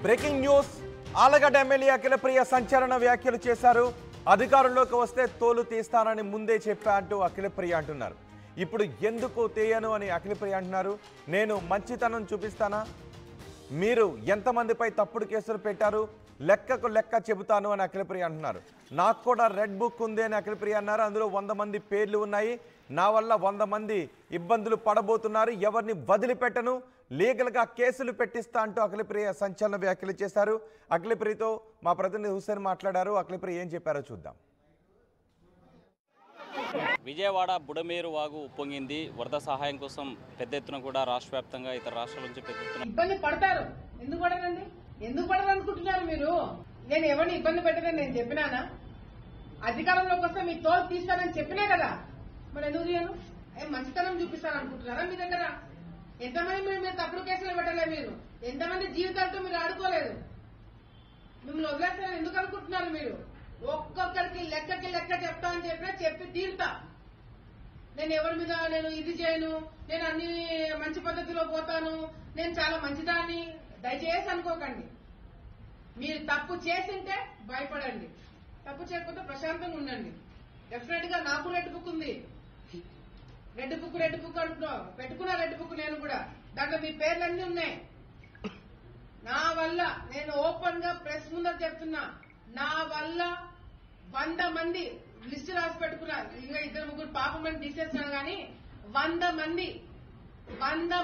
Breaking news Allagadda MLA Akhilapriya సంచలన వ్యాఖ్యలు చేశారు. అధికారంలోకి వస్తే తోలు తీస్తానని ముందే చెప్పా అంటూ అఖిలప్రియ అంటున్నారు. ఇప్పుడు ఎందుకు తీయను అని అఖిలప్రియ అంటున్నారు. నేను మంచితనం చూపిస్తానా, మీరు ఎంతమందిపై తప్పుడు కేసులు పెట్టారు, లెక్కకు లెక్క చెబుతాను అని అఖిలప్రియ అంటున్నారు. నాకు కూడా రెడ్ బుక్ ఉంది అని అఖిలప్రియ అన్నారు. అందులో 100 మంది పేర్లు ఉన్నాయి. నా వల్ల 100 మంది ఇబ్బందులు పడబోతున్నారు, ఎవరిని వదిలిపెట్టను, లీగల్గా కేసులు పెట్టిస్తా అంటూ అఖిలప్రియ సంచలన వ్యాఖ్యలు చేశారు. అఖిలప్రియతో మా ప్రతినిధి హుస్సేన్ మాట్లాడారు. అఖిలప్రియ ఏం చెప్పారో చూద్దాం. విజయవాడ బుడమేరు వాగు ఉప్పొంగింది. వరద సహాయం కోసం పెద్ద ఎత్తున కూడా రాష్ట్ర వ్యాప్తంగా ఇతర రాష్ట్రాల నుంచి పెద్ద ఎత్తున ఇబ్బంది పడతారు. ఎందుకు పడరండి? ఎందుకు పడరు అనుకుంటున్నారు మీరు? నేను ఎవరిని ఇబ్బంది పెట్టదని నేను చెప్పినానా? అధికారంలోకి వస్తే మీ తోలు తీస్తానని చెప్పినా కదా, మరి ఎందుకు చేయను? మంచితనం చూపిస్తాను అనుకుంటున్నారా? మీ దగ్గర ఎంతమంది మీరు తప్పుడు కేసులు పెట్టలే, మీరు ఎంతమంది జీవితాలతో మీరు ఆడుకోలేదు. మిమ్మల్ని వదిలేస్తారని ఎందుకు అనుకుంటున్నారు మీరు? ఒక్కొక్కరికి లెక్కకి లెక్క చెప్తా అని చెప్పినా చెప్పి తీరుతా. నేను ఎవరి మీద నేను ఇది చేయను, నేను అన్ని మంచి పద్ధతిలో పోతాను, నేను చాలా మంచిదాన్ని దయచేసి అనుకోకండి. మీరు తప్పు చేసింటే భయపడండి, తప్పు చేయకపోతే ప్రశాంతంగా ఉండండి. డెఫినెట్ గా నాకు రెడ్ బుక్ ఉంది. రెడ్ బుక్ అంటున్నావు, పెట్టుకున్నా రెడ్ బుక్ నేను కూడా. దాంట్లో మీ పేర్లన్నీ ఉన్నాయి. నా వల్ల నేను ఓపెన్ గా ప్రెస్ ముందర చెప్తున్నా, నా వల్ల 100 మంది లిస్టు రాసి పెట్టుకున్నారు. ఇంకా 2-3 పాపమని తీసేస్తున్నాను కానీ 100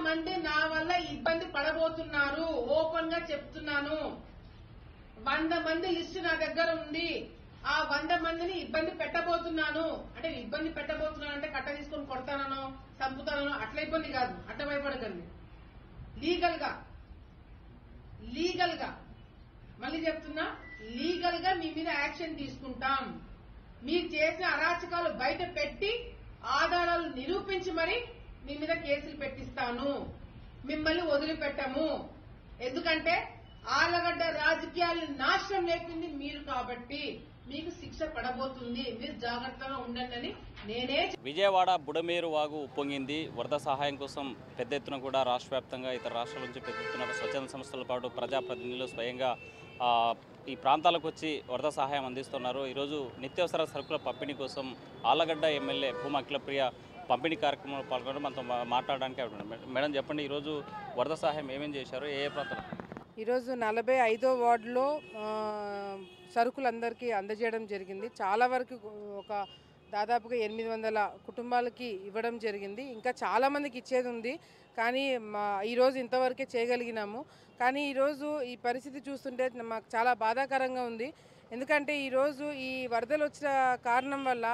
మంది నా వల్ల ఇబ్బంది పడబోతున్నారు. ఓపెన్ గా చెప్తున్నాను. 100 మంది లిస్టు నా దగ్గర ఉంది. ఆ 100 మందిని ఇబ్బంది పెట్టబోతున్నాను. అంటే ఇబ్బంది పెట్టబోతున్నాను అంటే కట్ట తీసుకొని కొడతానో చంపుతానో అట్లా ఇబ్బంది కాదు, అట్లా భయపడకండి. లీగల్ గా మళ్ళీ చెప్తున్నా, లీగల్ గా మీ మీద యాక్షన్ తీసుకుంటాం. మీరు చేసిన అరాచకాలు బయట పెట్టి ఆధారాలు నిరూపించి మరి మీ మీద కేసులు పెట్టిస్తాను. మిమ్మల్ని వదిలిపెట్టము. ఎందుకంటే ఆలగడ్డ రాజకీయాలు నాశనం లేపింది మీరు కాబట్టి మీకు శిక్ష పడబోతుంది. మీరు జాగ్రత్తగా ఉండండి అని నేనే. విజయవాడ బుడమేరు వాగు ఉప్పొంగింది. వరద సహాయం కోసం పెద్ద ఎత్తున కూడా రాష్ట్ర వ్యాప్తంగా ఇతర రాష్ట్రాల నుంచి పెద్ద ఎత్తున స్వచ్ఛంద సంస్థలతో పాటు ప్రజాప్రతినిధులు స్వయంగా ఈ ప్రాంతాలకు వచ్చి వరద సహాయం అందిస్తున్నారు. ఈరోజు నిత్యావసర సరుకుల పంపిణీ కోసం ఆలగడ్డ ఎమ్మెల్యే భూమా అఖిలప్రియ పంపిణీ కార్యక్రమంలో పాల్గొనడం మనతో మాట్లాడడానికి. మేడం చెప్పండి, ఈరోజు వరద సహాయం ఏమేమి చేశారు, ఏ ప్రాంతాలు? ఈరోజు 45వ వార్డులో సరుకులందరికీ అందజేయడం జరిగింది. చాలా వరకు ఒక దాదాపుగా 800 కుటుంబాలకి ఇవ్వడం జరిగింది. ఇంకా చాలామందికి ఇచ్చేది ఉంది, కానీ ఈరోజు ఇంతవరకే చేయగలిగినాము. కానీ ఈరోజు ఈ పరిస్థితి చూస్తుంటే మాకు చాలా బాధాకరంగా ఉంది. ఎందుకంటే ఈరోజు ఈ వరదలు వచ్చిన కారణం వల్ల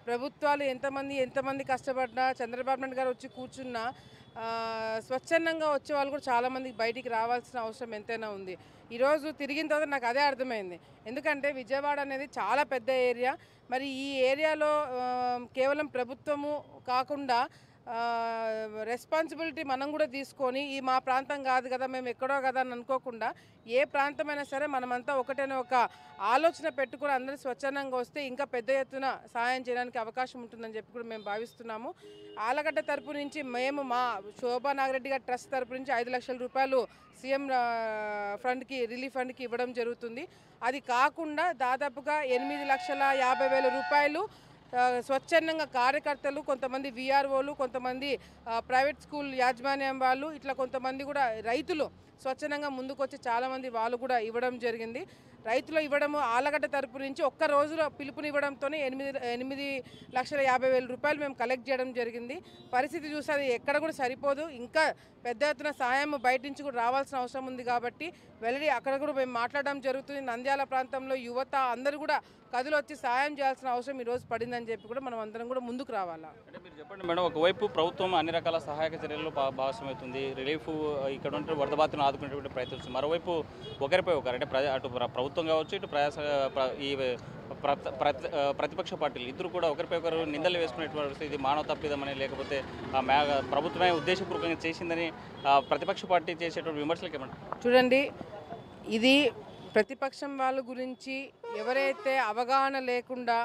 ప్రభుత్వాలు ఎంతమంది కష్టపడినా, చంద్రబాబు నాయుడు గారు వచ్చి కూర్చున్నా స్వచ్ఛందంగా వచ్చే వాళ్ళు కూడా చాలామందికి బయటికి రావాల్సిన అవసరం ఎంతైనా ఉంది. ఈరోజు తిరిగిన తర్వాత నాకు అదే అర్థమైంది. ఎందుకంటే విజయవాడ అనేది చాలా పెద్ద ఏరియా. మరి ఈ ఏరియాలో కేవలం ప్రభుత్వము కాకుండా రెస్పాన్సిబిలిటీ మనం కూడా తీసుకొని, ఈ మా ప్రాంతం కాదు కదా, మేము ఎక్కడో కదా అని అనుకోకుండా ఏ ప్రాంతమైనా సరే మనమంతా ఒకటేనే ఒక ఆలోచన పెట్టుకుని అందరూ స్వచ్ఛందంగా వస్తే ఇంకా పెద్ద ఎత్తున సహాయం చేయడానికి అవకాశం ఉంటుందని చెప్పి కూడా మేము భావిస్తున్నాము. ఆలగడ్డ తరపు నుంచి మేము మా శోభా నాగిరెడ్డి గారి ట్రస్ట్ తరపు నుంచి 5 లక్షల రూపాయలు సీఎం ఫండ్కి, రిలీఫ్ ఫండ్కి ఇవ్వడం జరుగుతుంది. అది కాకుండా దాదాపుగా 8,50,000 రూపాయలు స్వచ్ఛందంగా కార్యకర్తలు, కొంతమంది విఆర్ఓలు, కొంతమంది ప్రైవేట్ స్కూల్ యాజమాన్యం వాళ్ళు, ఇట్లా కొంతమంది కూడా రైతులు స్వచ్ఛందంగా ముందుకొచ్చి చాలామంది వాళ్ళు కూడా ఇవ్వడం జరిగింది. రైతులు ఇవ్వడము ఆలగడ్డ తరపు నుంచి ఒక్క రోజులో పిలుపునివ్వడంతోనే 8,50,000 రూపాయలు మేము కలెక్ట్ చేయడం జరిగింది. పరిస్థితి చూస్తే అది ఎక్కడ కూడా సరిపోదు. ఇంకా పెద్ద ఎత్తున సాయం బయట నుంచి కూడా రావాల్సిన అవసరం ఉంది. కాబట్టి వెళ్ళి అక్కడ కూడా మేము మాట్లాడడం జరుగుతుంది. నంద్యాల ప్రాంతంలో యువత అందరూ కూడా కథలు వచ్చి సాయం చేయాల్సిన అవసరం ఈరోజు పడిందని చెప్పి కూడా మనం అందరం కూడా ముందుకు రావాలా. అంటే మీరు చెప్పండి మేడం, ఒకవైపు ప్రభుత్వం అన్ని రకాల సహాయక చర్యల్లో భాగస్వామవుతుంది, రిలీఫ్ ఇక్కడ ఉంటే వరద బాధితులను ఆదుకునేటువంటి ప్రయత్నిస్తుంది. మరోవైపు ఒకరిపై ఒకరు అంటే అటు ప్రభుత్వం కావచ్చు, ఇటు ఈ ప్రతిపక్ష పార్టీలు ఇద్దరు కూడా ఒకరిపై ఒకరు నిందలు వేసుకునేటువంటి ఇది మానవ తప్పిదమని, లేకపోతే ప్రభుత్వమే ఉద్దేశపూర్వకంగా చేసిందని ప్రతిపక్ష పార్టీ చేసేటువంటి విమర్శలకు ఏమంటారు? చూడండి, ఇది ప్రతిపక్షం వాళ్ళ గురించి ఎవరైతే అవగాహన లేకుండా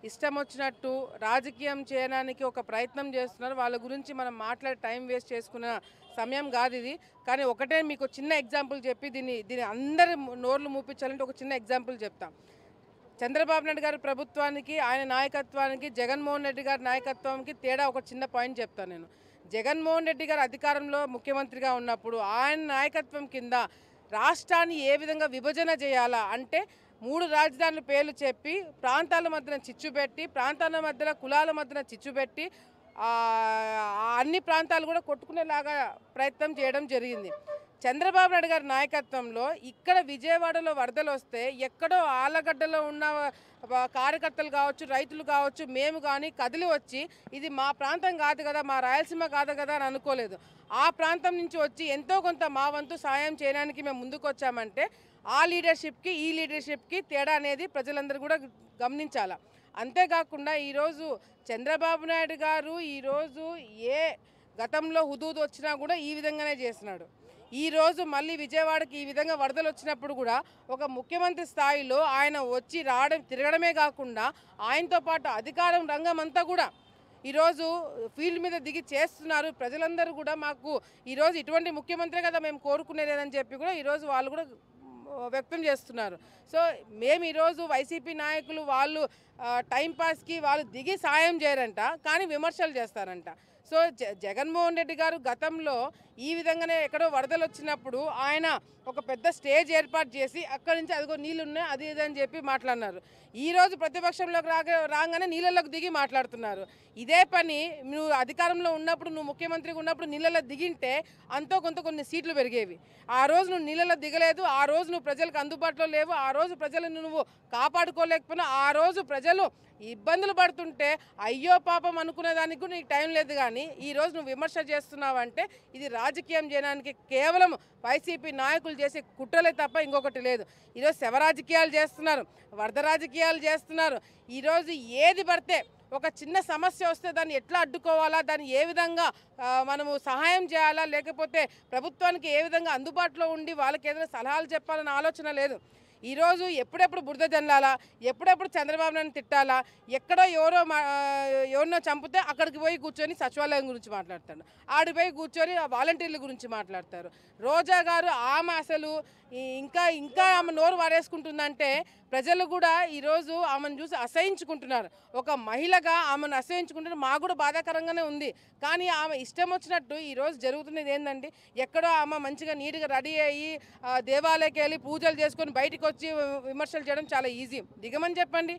ఇష్టం వచ్చినట్టు రాజకీయం చేయడానికి ఒక ప్రయత్నం చేస్తున్నారు. వాళ్ళ గురించి మనం మాట్లాడి టైం వేస్ట్ చేసుకున్న సమయం కాదు ఇది. కానీ ఒకటే మీకు చిన్న ఎగ్జాంపుల్ చెప్పి దీన్ని అందరి నోర్లు మూపించాలంటే ఒక చిన్న ఎగ్జాంపుల్ చెప్తాం. చంద్రబాబు నాయుడు గారి ప్రభుత్వానికి, ఆయన నాయకత్వానికి, జగన్మోహన్ రెడ్డి గారి నాయకత్వానికి తేడా ఒక చిన్న పాయింట్ చెప్తాను నేను. జగన్మోహన్ రెడ్డి గారు అధికారంలో ముఖ్యమంత్రిగా ఉన్నప్పుడు ఆయన నాయకత్వం కింద రాష్ట్రాన్ని ఏ విధంగా విభజన చేయాలా అంటే 3 రాజధానుల పేర్లు చెప్పి ప్రాంతాల మధ్యన చిచ్చు పెట్టి, ప్రాంతాల మధ్యన కులాల మధ్యన చిచ్చు పెట్టి అన్ని ప్రాంతాలు కూడా కొట్టుకునేలాగా ప్రయత్నం చేయడం జరిగింది. చంద్రబాబు నాయుడు గారి నాయకత్వంలో ఇక్కడ విజయవాడలో వరదలు వస్తే ఎక్కడో ఆలగడ్డలో ఉన్న కార్యకర్తలు కావచ్చు, రైతులు కావచ్చు, మేము కానీ కదిలి వచ్చి ఇది మా ప్రాంతం కాదు కదా, మా రాయలసీమ కాదు కదా అని అనుకోలేదు. ఆ ప్రాంతం నుంచి వచ్చి ఎంతో కొంత మా వంతు సాయం చేయడానికి మేము ముందుకు వచ్చామంటే ఆ లీడర్షిప్కి ఈ లీడర్షిప్కి తేడా అనేది ప్రజలందరూ కూడా గమనించాలి. అంతేకాకుండా ఈరోజు చంద్రబాబు నాయుడు గారు ఈరోజు ఏ గతంలో హుదూద్ వచ్చినా కూడా ఈ విధంగానే చేస్తున్నాడు. ఈరోజు మళ్ళీ విజయవాడకి ఈ విధంగా వరదలు వచ్చినప్పుడు కూడా ఒక ముఖ్యమంత్రి స్థాయిలో ఆయన వచ్చి తిరగడమే కాకుండా ఆయనతో పాటు అధికారం రంగం అంతా కూడా ఈరోజు ఫీల్డ్ మీద దిగి చేస్తున్నారు. ప్రజలందరూ కూడా మాకు ఈరోజు ఇటువంటి ముఖ్యమంత్రి కదా మేము కోరుకునేదని చెప్పి కూడా ఈరోజు వాళ్ళు కూడా వ్యక్తం చేస్తున్నారు. సో మేము ఈరోజు వైసీపీ నాయకులు వాళ్ళు టైంపాస్కి వాళ్ళు దిగి సాయం చేయరంట, కానీ విమర్శలు చేస్తారంట. సో జగన్మోహన్ రెడ్డి గారు గతంలో ఈ విధంగానే ఎక్కడో వరదలు వచ్చినప్పుడు ఆయన ఒక పెద్ద స్టేజ్ ఏర్పాటు చేసి అక్కడి నుంచి అదిగో నీళ్ళు ఉన్నాయి అది ఇది అని చెప్పి మాట్లాడినారు. ఈరోజు ప్రతిపక్షంలోకి రాగానే నీళ్ళలోకి దిగి మాట్లాడుతున్నారు. ఇదే పని నువ్వు అధికారంలో ఉన్నప్పుడు, నువ్వు ముఖ్యమంత్రిగా ఉన్నప్పుడు నీళ్ళలో దిగింటే అంతో కొంత కొన్ని సీట్లు పెరిగేవి. ఆ రోజు నువ్వు నీళ్ళలో దిగలేదు, ఆ రోజు నువ్వు ప్రజలకు అందుబాటులో లేవు, ఆ రోజు ప్రజలను నువ్వు కాపాడుకోలేకపోయినా, ఆ రోజు ప్రజలు ఇబ్బందులు పడుతుంటే అయ్యో పాపం అనుకునే దానికి కూడా నీకు టైం లేదు. కానీ ఈరోజు నువ్వు విమర్శ చేస్తున్నావంటే ఇది రాజకీయం చేయడానికి కేవలం వైసీపీ నాయకులు చేసే కుట్రలే తప్ప ఇంకొకటి లేదు. ఈరోజు శవ రాజకీయాలు చేస్తున్నారు, వరద రాజకీయాలు చేస్తున్నారు. ఈరోజు ఏది పడితే ఒక చిన్న సమస్య వస్తే దాన్ని ఎట్లా అడ్డుకోవాలా, దాన్ని ఏ విధంగా మనము సహాయం చేయాలా, లేకపోతే ప్రభుత్వానికి ఏ విధంగా అందుబాటులో ఉండి వాళ్ళకి ఏదైనా సలహాలు చెప్పాలన్న ఆలోచన లేదు. ఈరోజు ఎప్పుడెప్పుడు బురద జల్లాలా, ఎప్పుడెప్పుడు చంద్రబాబు నాయుడు తిట్టాలా, ఎక్కడో ఎవరినో చంపితే అక్కడికి పోయి కూర్చొని సచివాలయం గురించి మాట్లాడతాడు, ఆడికి పోయి కూర్చొని వాలంటీర్ల గురించి మాట్లాడతారు. రోజా గారు ఆమె అసలు ఇంకా ఆమె నోరు వారేసుకుంటుందంటే ప్రజలు కూడా ఈరోజు ఆమెను చూసి అసహించుకుంటున్నారు. ఒక మహిళగా ఆమెను అసహించుకుంటున్నారు. మాకు కూడా బాధాకరంగానే ఉంది. కానీ ఆమె ఇష్టం వచ్చినట్టు ఈరోజు జరుగుతున్నది ఏంటంటే ఎక్కడో ఆమె మంచిగా నీట్గా రెడీ అయ్యి దేవాలయకి వెళ్ళి పూజలు చేసుకొని బయటకు వచ్చి విమర్శలు చేయడం చాలా ఈజీ. దిగమని చెప్పండి,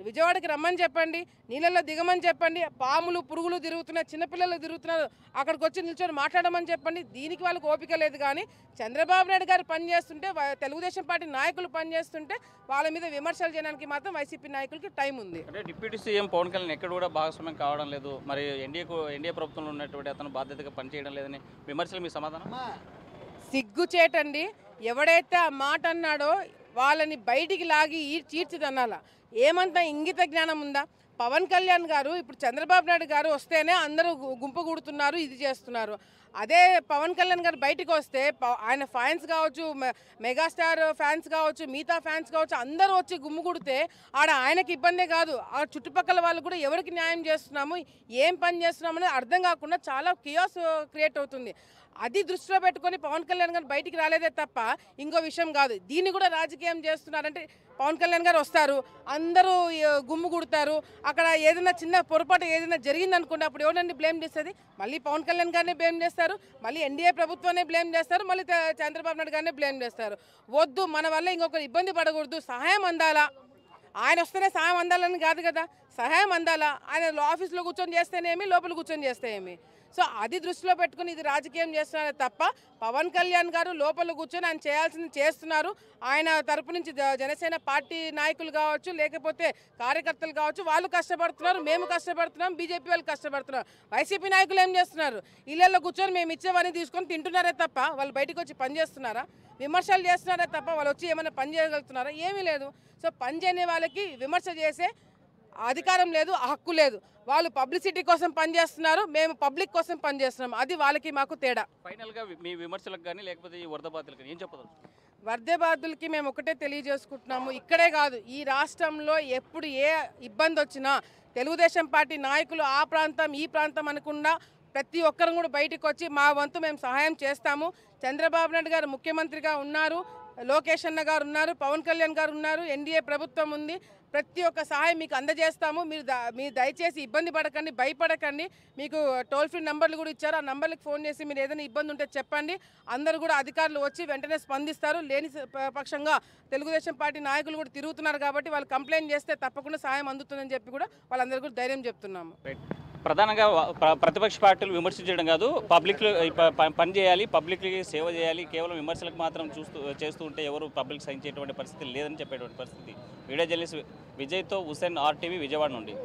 విజయవాడకి రమ్మని చెప్పండి, నీళ్ళల్లో దిగమని చెప్పండి. పాములు పురుగులు తిరుగుతున్నాయి, చిన్నపిల్లలు తిరుగుతున్నారు, అక్కడికి వచ్చి నిల్చొని మాట్లాడమని చెప్పండి. దీనికి వాళ్ళకి ఓపిక లేదు. కానీ చంద్రబాబు నాయుడు గారు పనిచేస్తుంటే, తెలుగుదేశం పార్టీ నాయకులు పనిచేస్తుంటే వాళ్ళ మీద విమర్శలు చేయడానికి మాత్రం వైసీపీ నాయకులకి టైం ఉంది. అంటే డిప్యూటీ సీఎం పవన్ కళ్యాణ్ ఎక్కడ కూడా భాగస్వామ్యం కావడం లేదు, మరి ఎన్డీఏ ప్రభుత్వంలో ఉన్నటువంటి అతను బాధ్యతగా పనిచేయడం లేదని విమర్శలు మీ సమాధానం? సిగ్గుచేటండి. ఎవడైతే ఆ మాట అన్నాడో వాళ్ళని బయటికి లాగి చీర్చిదనాల. ఏమంతా ఇంగిత జ్ఞానం ఉందా? పవన్ కళ్యాణ్ గారు ఇప్పుడు చంద్రబాబు నాయుడు గారు వస్తేనే అందరూ గుంపు కూడుతున్నారు, ఇది చేస్తున్నారు. అదే పవన్ కళ్యాణ్ గారు బయటకు వస్తే ఆయన ఫ్యాన్స్ కావచ్చు, మెగాస్టార్ ఫ్యాన్స్ కావచ్చు, మిగతా ఫ్యాన్స్ కావచ్చు, అందరూ వచ్చి గుమ్ముగుడితే ఆడ ఆయనకి ఇబ్బందే కాదు, ఆ చుట్టుపక్కల వాళ్ళు కూడా ఎవరికి న్యాయం చేస్తున్నాము, ఏం పని చేస్తున్నాము అనేది అర్థం కాకుండా చాలా కియాస్ క్రియేట్ అవుతుంది. అది దృష్టిలో పెట్టుకొని పవన్ కళ్యాణ్ గారు బయటికి రాలేదే తప్ప ఇంకో విషయం కాదు. దీన్ని కూడా రాజకీయం చేస్తున్నారంటే పవన్ కళ్యాణ్ గారు వస్తారు, అందరూ గుమ్ము కుడతారు, అక్కడ ఏదైనా చిన్న పొరపాటు ఏదైనా జరిగిందనుకోండి, అప్పుడు ఎవరండి బ్లేమ్ చేస్తుంది? మళ్ళీ పవన్ కళ్యాణ్ గారినే బ్లేమ్ చేస్తారు, మళ్ళీ ఎన్డీఏ ప్రభుత్వాన్ని బ్లేమ్ చేస్తారు, మళ్ళీ చంద్రబాబు నాయుడు గారినే బ్లేమ్ చేస్తారు. వద్దు, మన వల్ల ఇంకొకరు ఇబ్బంది పడకూడదు, సహాయం అందాలా. ఆయన వస్తేనే సహాయం అందాలని కాదు కదా, సహాయం అందాలా. ఆయన ఆఫీస్లో కూర్చొని చేస్తేనేమి, లోపల కూర్చొని చేస్తే ఏమి. సో అది దృష్టిలో పెట్టుకుని ఇది రాజకీయం చేస్తున్నారే తప్ప పవన్ కళ్యాణ్ గారు లోపల కూర్చొని ఆయన చేయాల్సింది చేస్తున్నారు. ఆయన తరపు నుంచి జనసేన పార్టీ నాయకులు కావచ్చు, లేకపోతే కార్యకర్తలు కావచ్చు, వాళ్ళు కష్టపడుతున్నారు, మేము కష్టపడుతున్నాం, బీజేపీ వాళ్ళు కష్టపడుతున్నారు. వైసీపీ నాయకులు ఏం చేస్తున్నారు? ఇళ్ళల్లో కూర్చొని మేము ఇచ్చేవన్నీ తీసుకొని తింటున్నారే తప్ప వాళ్ళు బయటకు వచ్చి పని చేస్తున్నారా? విమర్శలు చేస్తున్నారే తప్ప వాళ్ళు వచ్చి ఏమైనా పని చేయగలుగుతున్నారా? ఏమీ లేదు. సో పని చేయని వాళ్ళకి విమర్శ చేసే అధికారం లేదు, హక్కు లేదు. వాళ్ళు పబ్లిసిటీ కోసం పనిచేస్తున్నారు, మేము పబ్లిక్ కోసం పనిచేస్తున్నాం. అది వాళ్ళకి మాకు తేడా. ఫైనల్గా మీ విమర్శలకు కానీ లేకపోతే ఈ వరద బాధితులకు ఏం చెప్పదు? వరద బాధితులకి మేము ఒకటే తెలియజేసుకుంటున్నాము. ఇక్కడే కాదు, ఈ రాష్ట్రంలో ఎప్పుడు ఏ ఇబ్బంది వచ్చినా తెలుగుదేశం పార్టీ నాయకులు ఆ ప్రాంతం ఈ ప్రాంతం అనకుండా ప్రతి ఒక్కరు కూడా బయటకు వచ్చి మా వంతు మేము సహాయం చేస్తాము. చంద్రబాబు నాయుడు గారు ముఖ్యమంత్రిగా ఉన్నారు, లోకేష్ అన్న గారు ఉన్నారు, పవన్ కళ్యాణ్ గారు ఉన్నారు, ఎన్డీఏ ప్రభుత్వం ఉంది. ప్రతి ఒక్క సహాయం మీకు అందజేస్తాము. మీరు దయచేసి ఇబ్బంది పడకండి, భయపడకండి. మీకు టోల్ ఫ్రీ నంబర్లు కూడా ఇచ్చారు. ఆ నంబర్లకు ఫోన్ చేసి మీరు ఏదైనా ఇబ్బంది ఉంటే చెప్పండి. అందరూ కూడా అధికారులు వచ్చి వెంటనే స్పందిస్తారు. లేని పక్షంగా తెలుగుదేశం పార్టీ నాయకులు కూడా తిరుగుతున్నారు కాబట్టి వాళ్ళు కంప్లైంట్ చేస్తే తప్పకుండా సహాయం అందుతుందని చెప్పి కూడా వాళ్ళందరూ కూడా ధైర్యం చెప్తున్నాము. ప్రధానంగా ప్రతిపక్ష పార్టీలు విమర్శించడం కాదు, పబ్లిక్లో పని చేయాలి, పబ్లిక్కి సేవ చేయాలి. కేవలం విమర్శలకు మాత్రం చేస్తూ ఉంటే ఎవరు పబ్లిక్ సహించేటువంటి పరిస్థితి లేదని చెప్పేటువంటి పరిస్థితి. వీడియో జర్నలిస్ట్ విజయ్తో హుసేన్, RTV, విజయవాడ నుండి.